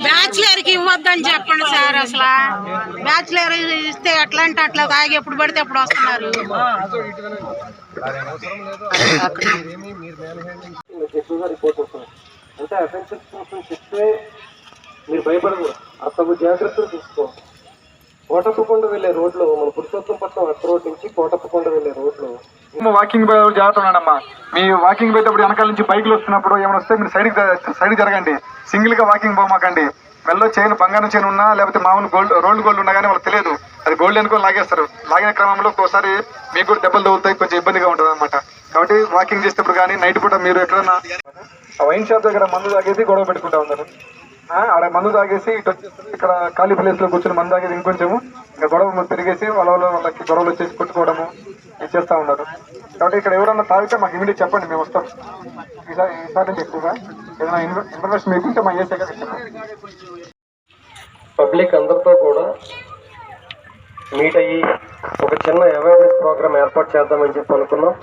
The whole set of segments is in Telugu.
బ్యాచులర్ కి ఇవ్వద్దని చెప్పండి సార్. అసలు బ్యాచులర్ ఇస్తే ఎట్లా అంటే అట్లా తాగి ఎప్పుడు పడితే అప్పుడు వస్తున్నారు. అంటే అఫెన్సెస్ కోసం చెప్తే మీరు భయపడకూడదు, అసలు జాగ్రత్తలు తీసుకోవాలి. కోటప్పకొండ వెళ్ళే రోడ్లో మన పురుషోత్తంపట్నం అత్త రోడ్ నుంచి కోటప్పకొండ వెళ్ళే రోడ్లో వాకింగ్ జాగ్రత్త ఉన్నాడమ్మా. మీ వాకింగ్ పోయేటప్పుడు వెనకాల నుంచి బైక్లు వస్తున్నప్పుడు ఏమైనా వస్తే మీరు సైడ్కి జరగండి. సింగిల్ గా వాకింగ్ పోమాకండి. మెల్లో చైన్ బంగారం చైన్ ఉన్నా లేకపోతే మామూలు గోల్డ్ ఉన్నా కానీ వాళ్ళకి తెలియదు, అది గోల్డ్ అనుకో లాగేస్తారు. లాగిన క్రమంలో ఒక్కోసారి మీకు కూడా దెబ్బలు తగులుతాయి, కొంచెం ఇబ్బందిగా ఉంటుంది అనమాట. కాబట్టి వాకింగ్ చేసేటప్పుడు కానీ నైట్ పూట మీరు ఎక్కడన్నా వైన్ షాప్ దగ్గర మందు తాగేసి గొడవ పెట్టుకుంటా ఉన్నారు. ఆడ మందు తాగేసి ఇటు వచ్చేసి ఇక్కడ ఖాళీ ప్లేస్ లో కూర్చొని మందు తాగేసి ఇంకొంచెము ఇంకా గొడవ పెరిగేసి వాళ్ళకి గొడవలు వచ్చేసి కొట్టుకోవడము చేస్తూ ఉన్నారు. కాబట్టి ఇక్కడ ఎవరన్నా తాగితే మాకు ఇమీడియట్ చెప్పండి, మేము వస్తాం. ఈసారి నుంచి ఎక్కువగా ఏదైనా ఇన్ఫర్మేషన్ మీకుంటే మా ఏసీ పబ్లిక్ అందరితో కూడా మీట్ అయ్యి ఒక చిన్న అవేర్నెస్ ప్రోగ్రామ్ ఏర్పాటు చేద్దామని చెప్పి అనుకున్నాం.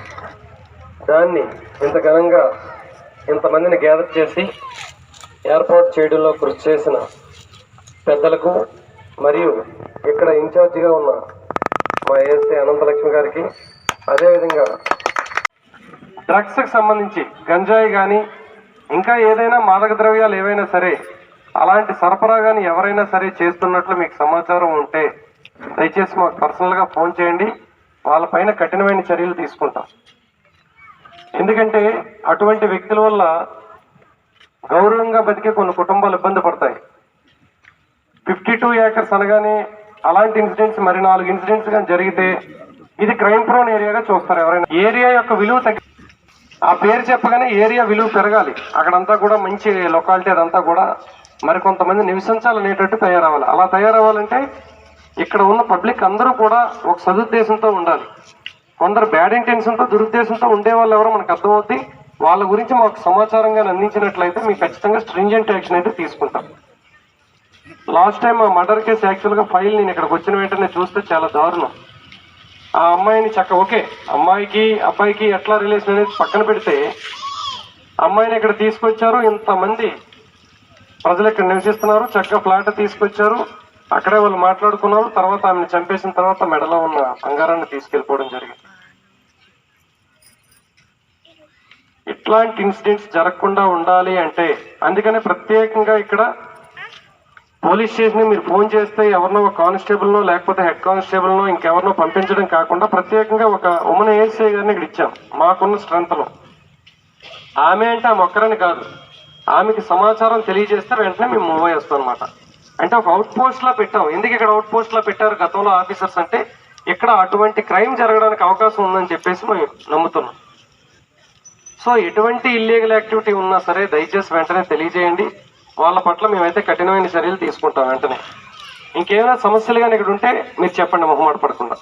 దాన్ని ఇంత ఘనంగా ఇంతమందిని గ్యాదర్ చేసి ఏర్పాటు చేయడంలో కృషి చేసిన పెద్దలకు మరియు ఇక్కడ ఇన్ఛార్జిగా ఉన్న మా ఏఎస్ఐ అనంతలక్ష్మి గారికి, అదేవిధంగా డ్రగ్స్కి సంబంధించి గంజాయి కానీ ఇంకా ఏదైనా మాదక ద్రవ్యాలు ఏవైనా సరే అలాంటి సరఫరా కానీ ఎవరైనా సరే చేస్తున్నట్లు మీకు సమాచారం ఉంటే దయచేసి మాకు పర్సనల్గా ఫోన్ చేయండి. వాళ్ళపైన కఠినమైన చర్యలు తీసుకుంటాం. ఎందుకంటే అటువంటి వ్యక్తుల వల్ల గౌరవంగా బతికే కొన్ని కుటుంబాలు ఇబ్బంది పడతాయి. 52 ఏకర్స్ అనగానే అలాంటి ఇన్సిడెంట్స్ మరి 4 ఇన్సిడెంట్స్ కానీ జరిగితే ఇది క్రైమ్ ప్రోన్ ఏరియాగా చూస్తారు. ఎవరైనా ఏరియా యొక్క విలువ ఆ పేరు చెప్పగానే ఏరియా విలువ పెరగాలి. అక్కడంతా కూడా మంచి లొకాలిటీ, అదంతా కూడా మరికొంతమంది నివసించాలనేటట్టు తయారవ్వాలి. అలా తయారవ్వాలంటే ఇక్కడ ఉన్న పబ్లిక్ అందరూ కూడా ఒక సదుద్దేశంతో ఉండాలి. కొందరు బ్యాడ్ ఇంటెన్షన్తో దురుద్దేశంతో ఉండే వాళ్ళు ఎవరో మనకు అర్థమవుద్ది. వాళ్ళ గురించి మాకు సమాచారంగా అందించినట్లయితే మీకు ఖచ్చితంగా స్ట్రింజెంట్ యాక్షన్ అయితే తీసుకుంటాం. లాస్ట్ టైం ఆ మర్డర్ కేసు యాక్చువల్గా ఫైల్ నేను ఇక్కడికి వచ్చిన వెంటనే చూస్తే చాలా దారుణం. ఆ అమ్మాయిని ఓకే, అమ్మాయికి అబ్బాయికి ఎట్లా రిలేషన్ అనేది పక్కన పెడితే అమ్మాయిని ఇక్కడ తీసుకొచ్చారు. ఇంతమంది ప్రజలు ఇక్కడ నివసిస్తున్నారు, చక్కగా ఫ్లాట్ తీసుకొచ్చారు, అక్కడే వాళ్ళు మాట్లాడుకున్నారు. తర్వాత ఆమెను చంపేసిన తర్వాత మెడలో ఉన్న బంగారాన్ని తీసుకెళ్ళిపోవడం జరిగింది. ఇట్లాంటి ఇన్సిడెంట్స్ జరగకుండా ఉండాలి అంటే అందుకనే ప్రత్యేకంగా ఇక్కడ పోలీస్ స్టేషన్ మీరు ఫోన్ చేస్తే ఎవరినో ఒక కానిస్టేబుల్నో లేకపోతే హెడ్ కానిస్టేబుల్నో ఇంకెవరినో పంపించడం కాకుండా ప్రత్యేకంగా ఒక ఉమెన్ ఏఎస్ఐ గారిని ఇక్కడ ఇచ్చాం. మాకున్న స్ట్రెంత్లో ఆమె అంటే ఆమె ఒక్కరని కాదు, ఆమెకి సమాచారం తెలియజేస్తే వెంటనే మేము మూవ్ అయ్యేస్తాం అనమాట. అంటే ఒక అవుట్ పోస్ట్ లా పెట్టాం. ఎందుకు ఇక్కడ అవుట్ పోస్ట్ లా పెట్టారు గతంలో ఆఫీసర్స్ అంటే ఇక్కడ అటువంటి క్రైమ్ జరగడానికి అవకాశం ఉందని చెప్పేసి మేము నమ్ముతున్నాం. సో ఎటువంటి ఇల్లీగల్ యాక్టివిటీ ఉన్నా సరే దయచేసి వెంటనే తెలియజేయండి. వాళ్ళ పట్ల మేమైతే కఠినమైన చర్యలు తీసుకుంటాం వెంటనే. ఇంకేమైనా సమస్యలు కానీ ఇక్కడ ఉంటే మీరు చెప్పండి మొహమాట పడకుండా.